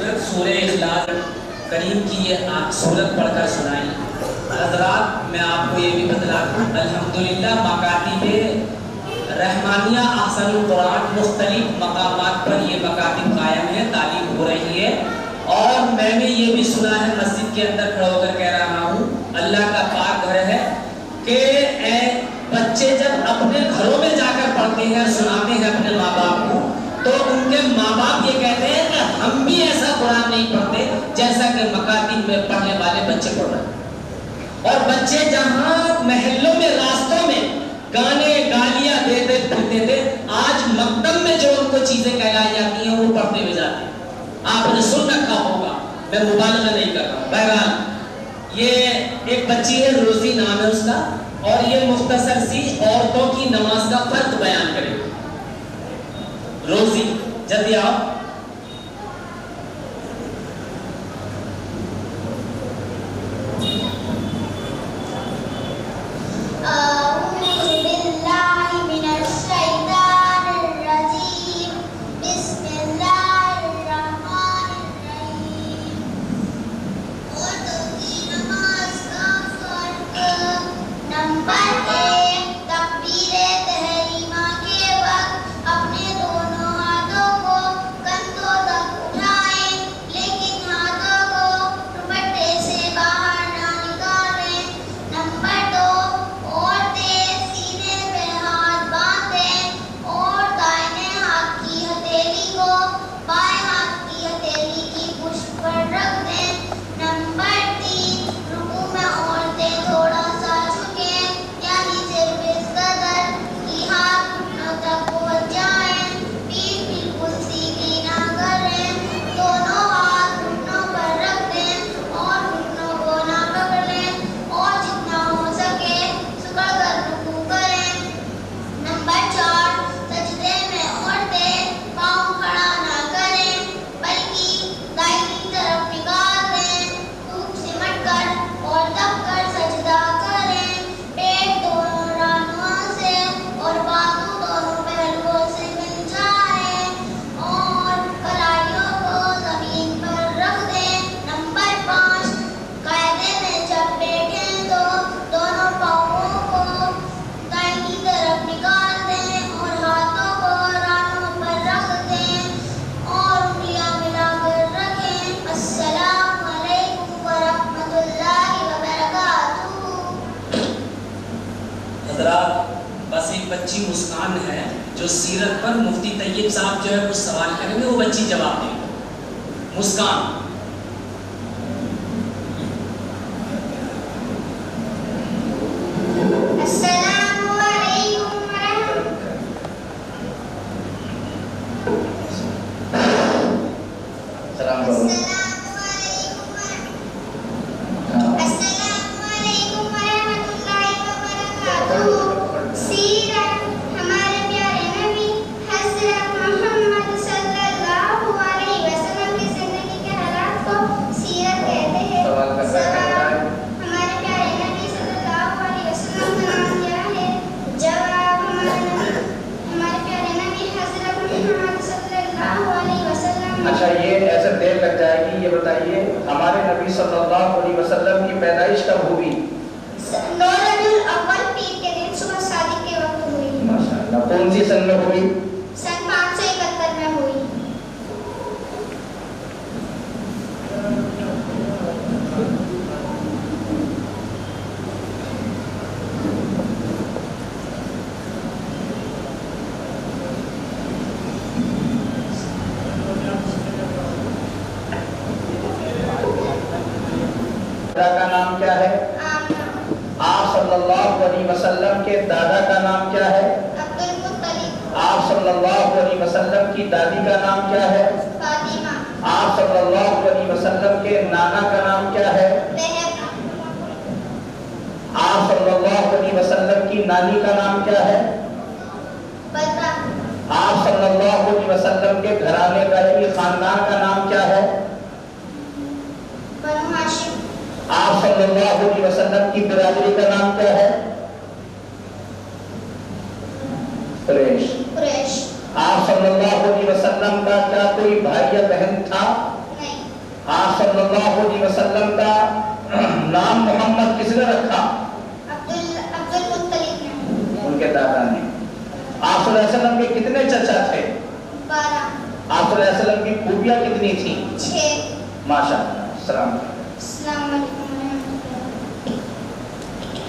हजरत सूरह इखलास करीम की ये सूरत पढ़कर सुनाई। हजरात मैं आपको ये भी बतला दूँ, अल्हम्दुलिल्लाह मकातिब रहमानिया अहसनुल कुरान मुख्तलिफ मकामात पर ये मकातिब कायम है, तालीम हो रही है। और मैंने ये भी सुना है, मस्जिद के अंदर खड़ा होकर कह रहा हूँ, अल्लाह का पाक घर है कि बच्चे जब अपने घरों में जाकर पढ़ते हैं, सुनाते हैं अपने माँ बाप को, तो उनके माँ बाप ये कहते हैं कि हम भी ऐसा कुरान नहीं पढ़ते जैसा कि मकातिब में पढ़ने वाले बच्चे पढ़ रहे हैं। और बच्चे जहाँ महल्लों में, रास्तों में गाने गालियां देते फिरते थे, आज मकतब में जो उनको चीजें कहलाई जाती हैं वो पढ़ते हुए जाते हैं। आपने सुन रखा होगा, मैं मुबालगा नहीं कर रहा हूँ। बहरहाल ये एक बच्ची है, रोजी नाम है उसका, और ये मुख्तसर सी औरतों की नमाज का फर्क बयान करेगी। रोजी जल्दी आओ। बस एक बच्ची मुस्कान है जो सीरत पर मुफ्ती तैयब साहब जो है कुछ सवाल करेंगे, वो बच्ची जवाब देगी। मुस्कान। अच्छा, ये ऐसे देर लग जाएगी, ये बताइए हमारे नबी सल्लल्लाहु अलैहि वसल्लम की पैदाइश कब हुई? 9 रबीउल अव्वल पीर के दिन सुबह शादी के वक्त हुई। माशाअल्लाह। कौन सी सन में हुई? सन 571 में हुई। का नाम क्या है? आप सल्लल्लाहु अलैहि वसल्लम के दादा का नाम क्या है? अब्दुल मुत्तलिब। आप सल्लल्लाहु अलैहि वसल्लम की दादी का नाम क्या है? फातिमा। आप सल्लल्लाहु अलैहि वसल्लम के नाना का नाम क्या है? लहब। आप सल्लल्लाहु अलैहि वसल्लम की नानी का नाम क्या है? बलरा। आप सल्लल्लाहु अलैहि वसल्लम के घराने का यानी खानदान का नाम क्या है? बनु हाशिम। आप सल्लल्लाहु अलैहि वसल्लम की बिरादरी का नाम क्या है? कुरैश। कुरैश। आप सल्लल्लाहु अलैहि वसल्लम का क्या कोई भाई या बहन था? नहीं। सल्लल्लाहु अलैहि वसल्लम का नाम मोहम्मद किसने रखा? अब्दुल मुत्तलिब ने। उनके दादा ने। आप सल्लल्लाहु अलैहि वसल्लम के कितने चचा थे? 12। आप सल्लल्लाहु अलैहि वसल्लम की खूबियां कितनी थी? 6। माशाअल्लाह। सलाम।